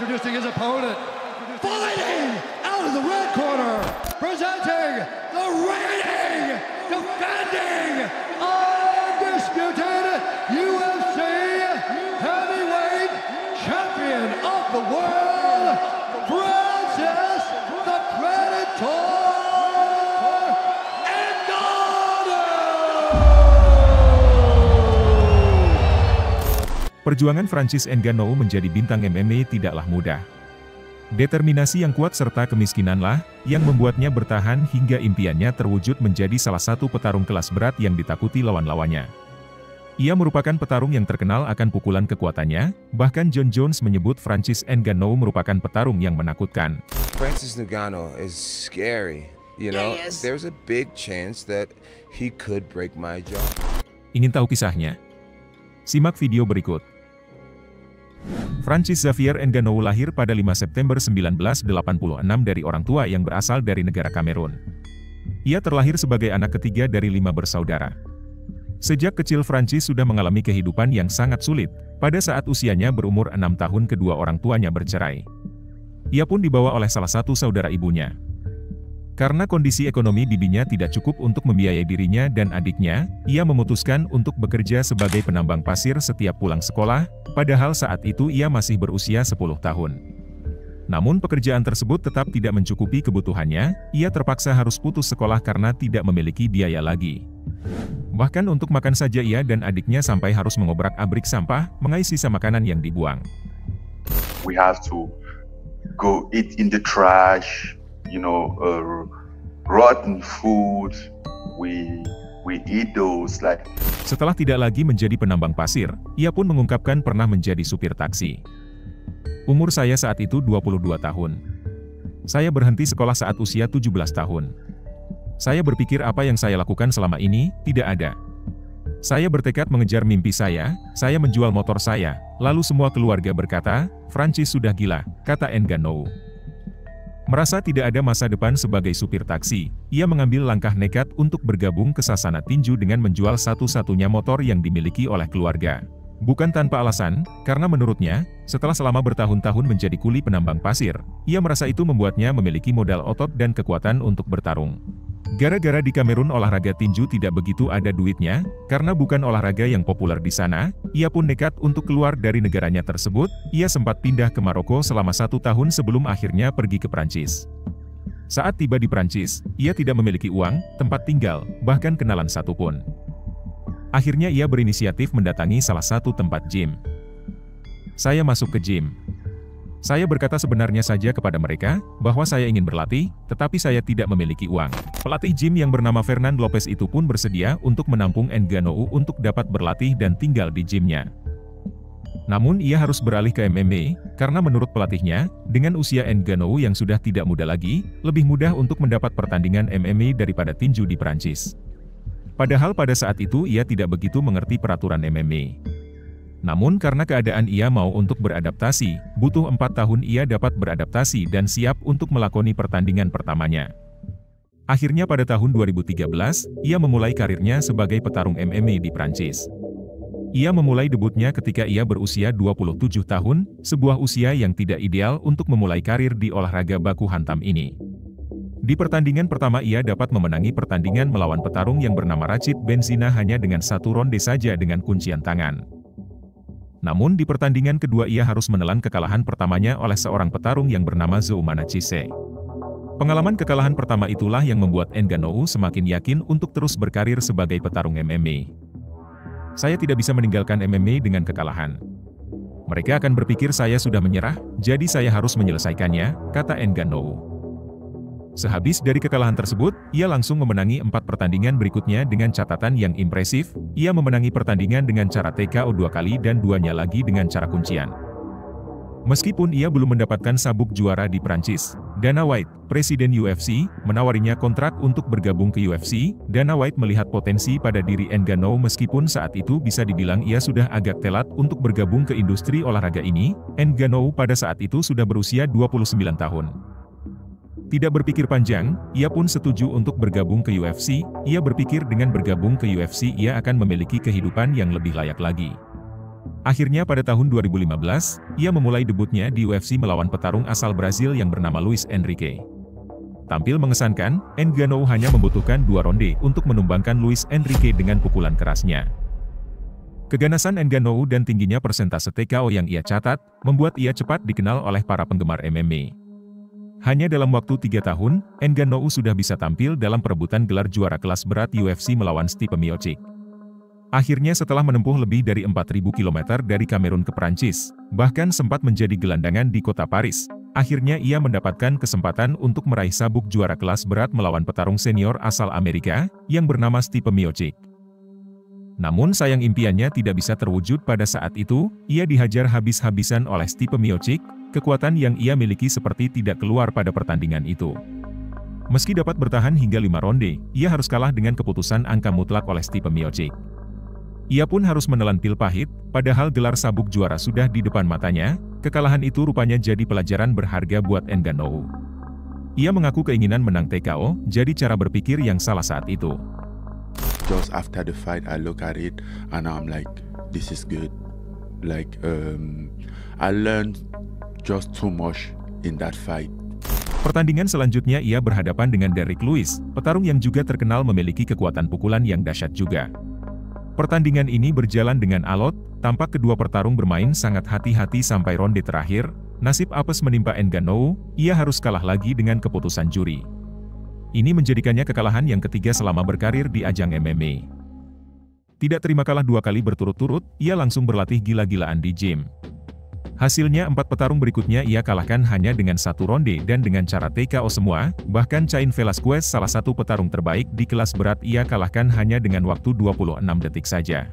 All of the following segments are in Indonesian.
Introducing his opponent, fighting out of the red corner, presenting the reigning, defending, undisputed UFC heavyweight champion of the world, Francis the Predator Ngannou. Perjuangan Francis Ngannou menjadi bintang MMA tidaklah mudah. Determinasi yang kuat serta kemiskinanlah yang membuatnya bertahan hingga impiannya terwujud menjadi salah satu petarung kelas berat yang ditakuti lawan-lawannya. Ia merupakan petarung yang terkenal akan pukulan kekuatannya, bahkan Jon Jones menyebut Francis Ngannou merupakan petarung yang menakutkan. Francis Ngannou is scary, you know. There's a big chance that he could break my jaw. Ingin tahu kisahnya? Simak video berikut. Francis Xavier Ngannou lahir pada 5 September 1986 dari orang tua yang berasal dari negara Kamerun. Ia terlahir sebagai anak ketiga dari 5 bersaudara. Sejak kecil Francis sudah mengalami kehidupan yang sangat sulit. Pada saat usianya berumur 6 tahun kedua orang tuanya bercerai. Ia pun dibawa oleh salah satu saudara ibunya. Karena kondisi ekonomi bibinya tidak cukup untuk membiayai dirinya dan adiknya, ia memutuskan untuk bekerja sebagai penambang pasir setiap pulang sekolah, padahal saat itu ia masih berusia 10 tahun. Namun pekerjaan tersebut tetap tidak mencukupi kebutuhannya, ia terpaksa harus putus sekolah karena tidak memiliki biaya lagi. Bahkan untuk makan saja ia dan adiknya sampai harus mengobrak-abrik sampah, mengais sisa makanan yang dibuang. We have to go eat in the trash. You know, rotten food, we eat those like. Setelah tidak lagi menjadi penambang pasir, ia pun mengungkapkan pernah menjadi supir taksi. Umur saya saat itu 22 tahun. Saya berhenti sekolah saat usia 17 tahun. Saya berpikir apa yang saya lakukan selama ini, tidak ada. Saya bertekad mengejar mimpi saya menjual motor saya, lalu semua keluarga berkata, Francis sudah gila, kata Ngannou. Merasa tidak ada masa depan sebagai supir taksi, ia mengambil langkah nekat untuk bergabung ke sasana tinju dengan menjual satu-satunya motor yang dimiliki oleh keluarga. Bukan tanpa alasan, karena menurutnya, setelah selama bertahun-tahun menjadi kuli penambang pasir, ia merasa itu membuatnya memiliki modal otot dan kekuatan untuk bertarung. Gara-gara di Kamerun olahraga tinju tidak begitu ada duitnya, karena bukan olahraga yang populer di sana, ia pun nekat untuk keluar dari negaranya tersebut. Ia sempat pindah ke Maroko selama 1 tahun sebelum akhirnya pergi ke Prancis. Saat tiba di Prancis, ia tidak memiliki uang, tempat tinggal, bahkan kenalan satupun. Akhirnya ia berinisiatif mendatangi salah satu tempat gym. Saya masuk ke gym. Saya berkata sebenarnya saja kepada mereka, bahwa saya ingin berlatih, tetapi saya tidak memiliki uang. Pelatih gym yang bernama Fernand Lopez itu pun bersedia untuk menampung Ngannou untuk dapat berlatih dan tinggal di gymnya. Namun ia harus beralih ke MMA, karena menurut pelatihnya, dengan usia Ngannou yang sudah tidak muda lagi, lebih mudah untuk mendapat pertandingan MMA daripada tinju di Prancis. Padahal pada saat itu ia tidak begitu mengerti peraturan MMA. Namun karena keadaan ia mau untuk beradaptasi, butuh 4 tahun ia dapat beradaptasi dan siap untuk melakoni pertandingan pertamanya. Akhirnya pada tahun 2013, ia memulai karirnya sebagai petarung MMA di Prancis. Ia memulai debutnya ketika ia berusia 27 tahun, sebuah usia yang tidak ideal untuk memulai karir di olahraga baku hantam ini. Di pertandingan pertama ia dapat memenangi pertandingan melawan petarung yang bernama Rachid Benzina hanya dengan 1 ronde saja dengan kuncian tangan. Namun di pertandingan kedua ia harus menelan kekalahan pertamanya oleh seorang petarung yang bernama Zoumana Cisse. Pengalaman kekalahan pertama itulah yang membuat Ngannou semakin yakin untuk terus berkarir sebagai petarung MMA. Saya tidak bisa meninggalkan MMA dengan kekalahan. Mereka akan berpikir saya sudah menyerah, jadi saya harus menyelesaikannya, kata Ngannou. Sehabis dari kekalahan tersebut, ia langsung memenangi 4 pertandingan berikutnya dengan catatan yang impresif. Ia memenangi pertandingan dengan cara TKO 2 kali dan 2-nya lagi dengan cara kuncian. Meskipun ia belum mendapatkan sabuk juara di Prancis, Dana White, presiden UFC, menawarinya kontrak untuk bergabung ke UFC. Dana White melihat potensi pada diri Ngannou meskipun saat itu bisa dibilang ia sudah agak telat untuk bergabung ke industri olahraga ini. Ngannou pada saat itu sudah berusia 29 tahun. Tidak berpikir panjang, ia pun setuju untuk bergabung ke UFC. Ia berpikir dengan bergabung ke UFC ia akan memiliki kehidupan yang lebih layak lagi. Akhirnya pada tahun 2015, ia memulai debutnya di UFC melawan petarung asal Brazil yang bernama Luis Henrique. Tampil mengesankan, Ngannou hanya membutuhkan 2 ronde untuk menumbangkan Luis Henrique dengan pukulan kerasnya. Keganasan Ngannou dan tingginya persentase TKO yang ia catat, membuat ia cepat dikenal oleh para penggemar MMA. Hanya dalam waktu 3 tahun, Ngannou sudah bisa tampil dalam perebutan gelar juara kelas berat UFC melawan Stipe Miocic. Akhirnya setelah menempuh lebih dari 4.000 km dari Kamerun ke Prancis, bahkan sempat menjadi gelandangan di kota Paris, akhirnya ia mendapatkan kesempatan untuk meraih sabuk juara kelas berat melawan petarung senior asal Amerika, yang bernama Stipe Miocic. Namun sayang impiannya tidak bisa terwujud pada saat itu, ia dihajar habis-habisan oleh Stipe Miocic, kekuatan yang ia miliki seperti tidak keluar pada pertandingan itu. Meski dapat bertahan hingga 5 ronde, ia harus kalah dengan keputusan angka mutlak oleh Stipe Miocic. Ia pun harus menelan pil pahit, padahal gelar sabuk juara sudah di depan matanya. Kekalahan itu rupanya jadi pelajaran berharga buat Ngannou. Ia mengaku keinginan menang TKO, jadi cara berpikir yang salah saat itu. Just after the fight, I look at it and I'm like, this is good. Like, I learned just too much in that fight. Pertandingan selanjutnya ia berhadapan dengan Derrick Lewis, petarung yang juga terkenal memiliki kekuatan pukulan yang dahsyat juga. Pertandingan ini berjalan dengan alot, tampak kedua petarung bermain sangat hati-hati sampai ronde terakhir. Nasib apes menimpa Ngannou, ia harus kalah lagi dengan keputusan juri. Ini menjadikannya kekalahan yang ketiga selama berkarir di ajang MMA. Tidak terima kalah 2 kali berturut-turut, ia langsung berlatih gila-gilaan di gym. Hasilnya 4 petarung berikutnya ia kalahkan hanya dengan 1 ronde dan dengan cara TKO semua, bahkan Cain Velasquez salah satu petarung terbaik di kelas berat ia kalahkan hanya dengan waktu 26 detik saja.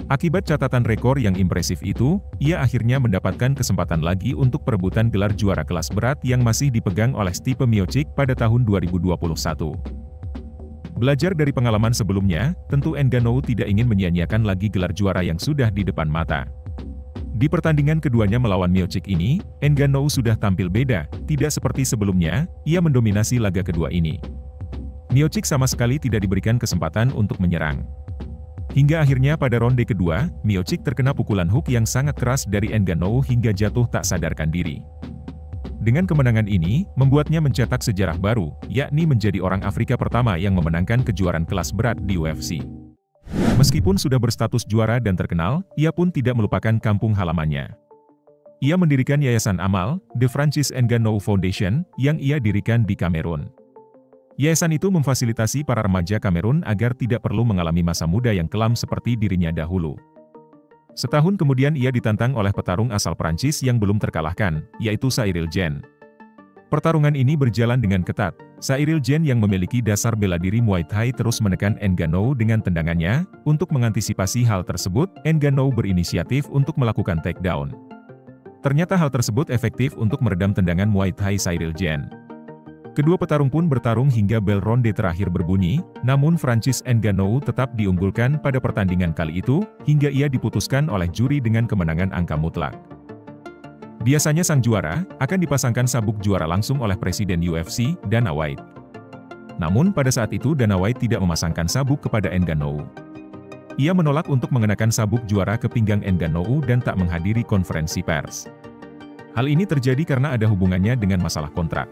Akibat catatan rekor yang impresif itu, ia akhirnya mendapatkan kesempatan lagi untuk perebutan gelar juara kelas berat yang masih dipegang oleh Stipe Miocic pada tahun 2021. Belajar dari pengalaman sebelumnya, tentu Ngannou tidak ingin menyia-nyiakan lagi gelar juara yang sudah di depan mata. Di pertandingan keduanya melawan Miocic ini, Ngannou sudah tampil beda, tidak seperti sebelumnya, ia mendominasi laga kedua ini. Miocic sama sekali tidak diberikan kesempatan untuk menyerang. Hingga akhirnya pada ronde kedua, Miocic terkena pukulan hook yang sangat keras dari Ngannou hingga jatuh tak sadarkan diri. Dengan kemenangan ini, membuatnya mencetak sejarah baru, yakni menjadi orang Afrika pertama yang memenangkan kejuaraan kelas berat di UFC. Meskipun sudah berstatus juara dan terkenal, ia pun tidak melupakan kampung halamannya. Ia mendirikan yayasan amal, The Francis Ngannou Foundation, yang ia dirikan di Kamerun. Yayasan itu memfasilitasi para remaja Kamerun agar tidak perlu mengalami masa muda yang kelam seperti dirinya dahulu. Setahun kemudian ia ditantang oleh petarung asal Prancis yang belum terkalahkan, yaitu Cyril Gane. Pertarungan ini berjalan dengan ketat. Cyril Gane yang memiliki dasar bela diri Muay Thai terus menekan Ngannou dengan tendangannya. Untuk mengantisipasi hal tersebut, Ngannou berinisiatif untuk melakukan takedown. Ternyata hal tersebut efektif untuk meredam tendangan Muay Thai Cyril Gane. Kedua petarung pun bertarung hingga bel ronde terakhir berbunyi, namun Francis Ngannou tetap diunggulkan pada pertandingan kali itu, hingga ia diputuskan oleh juri dengan kemenangan angka mutlak. Biasanya sang juara akan dipasangkan sabuk juara langsung oleh Presiden UFC, Dana White. Namun pada saat itu Dana White tidak memasangkan sabuk kepada Ngannou. Ia menolak untuk mengenakan sabuk juara ke pinggang Ngannou dan tak menghadiri konferensi pers. Hal ini terjadi karena ada hubungannya dengan masalah kontrak.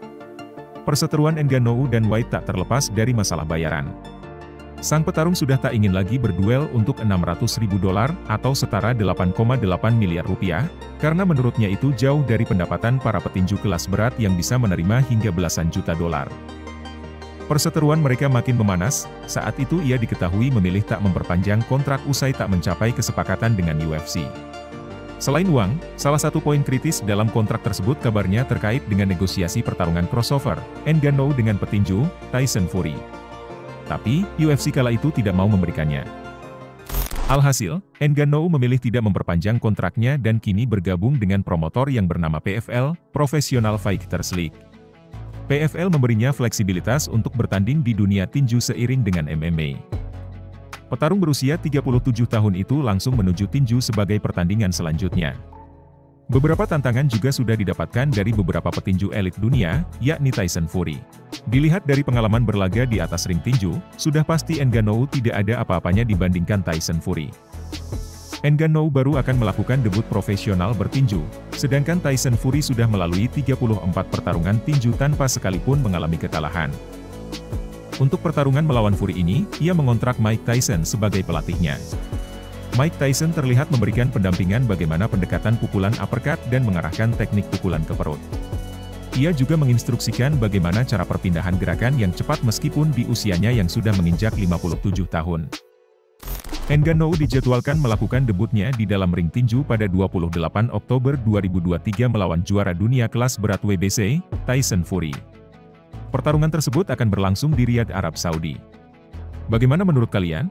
Perseteruan Ngannou dan White tak terlepas dari masalah bayaran. Sang petarung sudah tak ingin lagi berduel untuk $600.000 atau setara 8,8 miliar rupiah, karena menurutnya itu jauh dari pendapatan para petinju kelas berat yang bisa menerima hingga belasan juta dolar. Perseteruan mereka makin memanas, saat itu ia diketahui memilih tak memperpanjang kontrak usai tak mencapai kesepakatan dengan UFC. Selain uang, salah satu poin kritis dalam kontrak tersebut kabarnya terkait dengan negosiasi pertarungan crossover, Ngannou dengan petinju, Tyson Fury. Tapi, UFC kala itu tidak mau memberikannya. Alhasil, Ngannou memilih tidak memperpanjang kontraknya dan kini bergabung dengan promotor yang bernama PFL, Professional Fighters League. PFL memberinya fleksibilitas untuk bertanding di dunia tinju seiring dengan MMA. Petarung berusia 37 tahun itu langsung menuju tinju sebagai pertandingan selanjutnya. Beberapa tantangan juga sudah didapatkan dari beberapa petinju elit dunia, yakni Tyson Fury. Dilihat dari pengalaman berlaga di atas ring tinju, sudah pasti Ngannou tidak ada apa-apanya dibandingkan Tyson Fury. Ngannou baru akan melakukan debut profesional bertinju, sedangkan Tyson Fury sudah melalui 34 pertarungan tinju tanpa sekalipun mengalami kekalahan. Untuk pertarungan melawan Fury ini, ia mengontrak Mike Tyson sebagai pelatihnya. Mike Tyson terlihat memberikan pendampingan bagaimana pendekatan pukulan uppercut dan mengarahkan teknik pukulan ke perut. Ia juga menginstruksikan bagaimana cara perpindahan gerakan yang cepat meskipun di usianya yang sudah menginjak 57 tahun. Ngannou dijadwalkan melakukan debutnya di dalam ring tinju pada 28 Oktober 2023 melawan juara dunia kelas berat WBC, Tyson Fury. Pertarungan tersebut akan berlangsung di Riyadh, Arab Saudi. Bagaimana menurut kalian?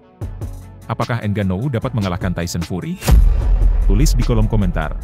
Apakah Ngannou dapat mengalahkan Tyson Fury? Tulis di kolom komentar.